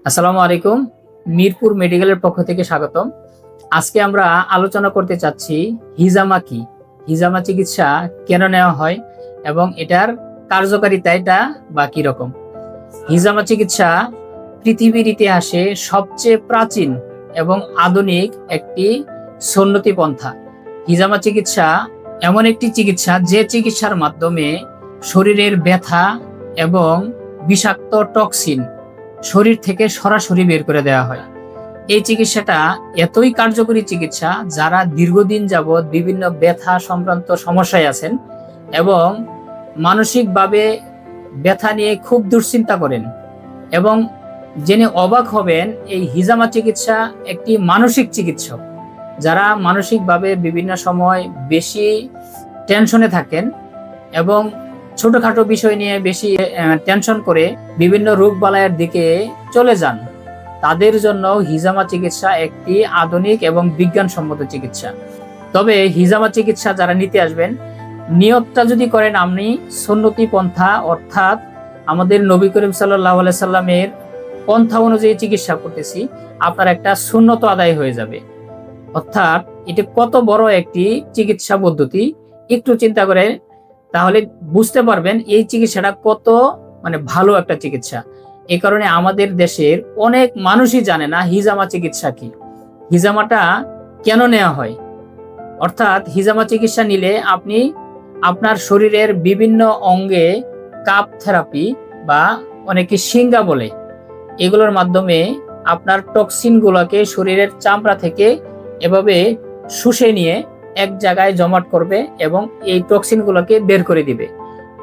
আসসালামু আলাইকুম। মিরপুর মেডিকেলের পক্ষ থেকে স্বাগতম। আজকে আমরা আলোচনা করতে চাচ্ছি হিজামা কি, হিজামা চিকিৎসা কেন নেওয়া হয় এবং এটার কার্যকারিতাটা বা কি রকম। হিজামা চিকিৎসা পৃথিবীর ইতিহাসে সবচেয়ে প্রাচীন এবং আধুনিক একটি সুন্নতি পন্থা। হিজামা চিকিৎসা এমন একটি চিকিৎসা যে চিকিৎসার মাধ্যমে শরীরের ব্যথা এবং বিষাক্ত টক্সিন শরীর থেকে সরাসরি বের করে দেওয়া হয়। এই চিকিৎসাটা এতই কার্যকরী চিকিৎসা, যারা দীর্ঘদিন যাবৎ বিভিন্ন ব্যথা সংক্রান্ত সমস্যায় আছেন এবং মানসিকভাবে ব্যথা নিয়ে খুব দুশ্চিন্তা করেন এবং জেনে অবাক হবেন এই হিজামা চিকিৎসা একটি মানসিক চিকিৎসা। যারা মানসিকভাবে বিভিন্ন সময় বেশি টেনশনে থাকেন এবং ছোটখাটো বিষয় নিয়ে বেশি টেনশন করে বিভিন্ন রোগ বালাইয়ের দিকে চলে যান, তাদের জন্য হিজামা চিকিৎসা একটি আধুনিক এবং বিজ্ঞানসম্মত চিকিৎসা। তবে হিজামা চিকিৎসা যারা নিতে আসবেন, নিয়তটা যদি করেন আপনি সুন্নতি পন্থা অর্থাৎ আমাদের নবী করিম সাল্লাল্লাহু আলাইহি সাল্লামের পন্থা অনুযায়ী চিকিৎসা করতেছি, আপনার একটা সুন্নত আদায় হয়ে যাবে। অর্থাৎ এটা কত বড় একটি চিকিৎসা পদ্ধতি একটু চিন্তা করে তাহলে বুঝতে পারবেন এই চিকিৎসাটা কত ভালো একটা চিকিৎসা। এই কারণে আমাদের দেশের অনেক মানুষই জানে না হিজামা চিকিৎসা কি, হিজামাটা কেন নেওয়া হয়। অর্থাৎ হিজামা চিকিৎসা নিলে আপনি আপনার শরীরের বিভিন্ন অঙ্গে কাপ থেরাপি বা অনেকে সিঙ্গা বলে, এগুলোর মাধ্যমে আপনার টক্সিন গুলোকে শরীরের চামড়া থেকে এভাবে শুষে নিয়ে এক জায়গায় জমাট করবে এবং এই টক্সিন গুলোকে বের করে দিবে।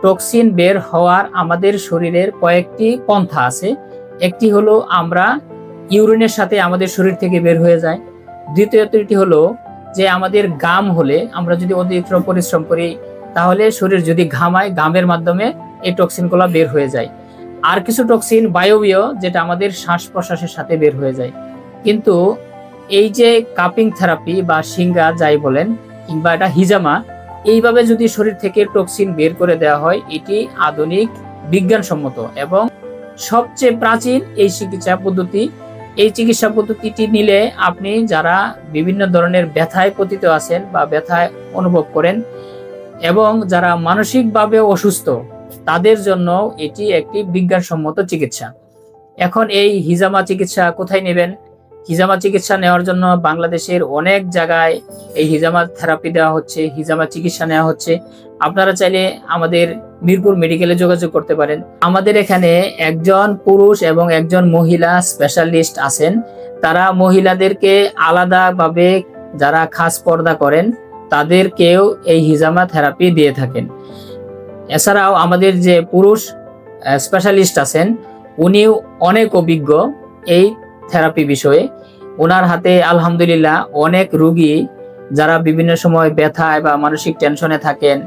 টক্সিন বের হওয়ার আমাদের শরীরের কয়েকটি পন্থা আছে। একটি হলো আমরা ইউরিনের সাথে আমাদের শরীর থেকে বের হয়ে যায়। দ্বিতীয়টি হলো যে আমাদের ঘাম হলে, আমরা যদি অতিরিক্ত পরিশ্রম করি তাহলে শরীর যদি ঘামায়, ঘামের মাধ্যমে এই টক্সিন গুলো বের হয়ে যায়। আর কিছু টক্সিন বায়বীয়, যেটা আমাদের শ্বাস প্রশ্বাসের সাথে বের হয়ে যায়। কিন্তু এই যে কাপিং থেরাপি বা সিঙ্গা যাই বলেন কিংবা এটা হিজামা, এইভাবে যদি শরীর থেকে টক্সিন বের করে দেওয়া হয়, এটি আধুনিক বিজ্ঞানসম্মত এবং সবচেয়ে প্রাচীন এই চিকিৎসা পদ্ধতি। এই চিকিৎসা পদ্ধতিটি নিলে আপনি যারা বিভিন্ন ধরনের ব্যথায় পতিত আছেন বা ব্যথায় অনুভব করেন এবং যারা মানসিকভাবে অসুস্থ, তাদের জন্য এটি একটি বিজ্ঞানসম্মত চিকিৎসা। এখন এই হিজামা চিকিৎসা কোথায় নেবেন? হিজামা চিকিৎসা নেওয়ার জন্য বাংলাদেশের অনেক জায়গায় এই হিজামা থেরাপি দেওয়া হচ্ছে, হিজামা চিকিৎসা নেওয়া হচ্ছে। আপনারা চাইলে আমাদের মিরপুর মেডিকেলে যোগাযোগ করতে পারেন। আমাদের এখানে একজন পুরুষ এবং একজন মহিলা স্পেশালিস্ট আছেন। তারা মহিলাদেরকে আলাদাভাবে, যারা খাস পর্দা করেন তাদেরকেও এই হিজামা থেরাপি দিয়ে থাকেন। এছাড়াও আমাদের যে পুরুষ স্পেশালিস্ট আছেন, উনিও অনেক অভিজ্ঞ এই থেরাপি বিষয়ে। ওনার হাতে আলহামদুলিল্লাহ অনেক রোগী যারা বিভিন্ন সময় ব্যথায় বা মানসিক টেনশনে থাকেন,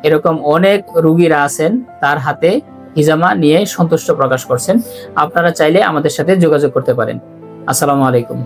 এরকম অনেক রোগীরা আছেন, তার হাতে হিজামা নিয়ে সন্তুষ্ট প্রকাশ করছেন। আপনারা চাইলে আমাদের সাথে যোগাযোগ করতে পারেন। আসসালামু আলাইকুম।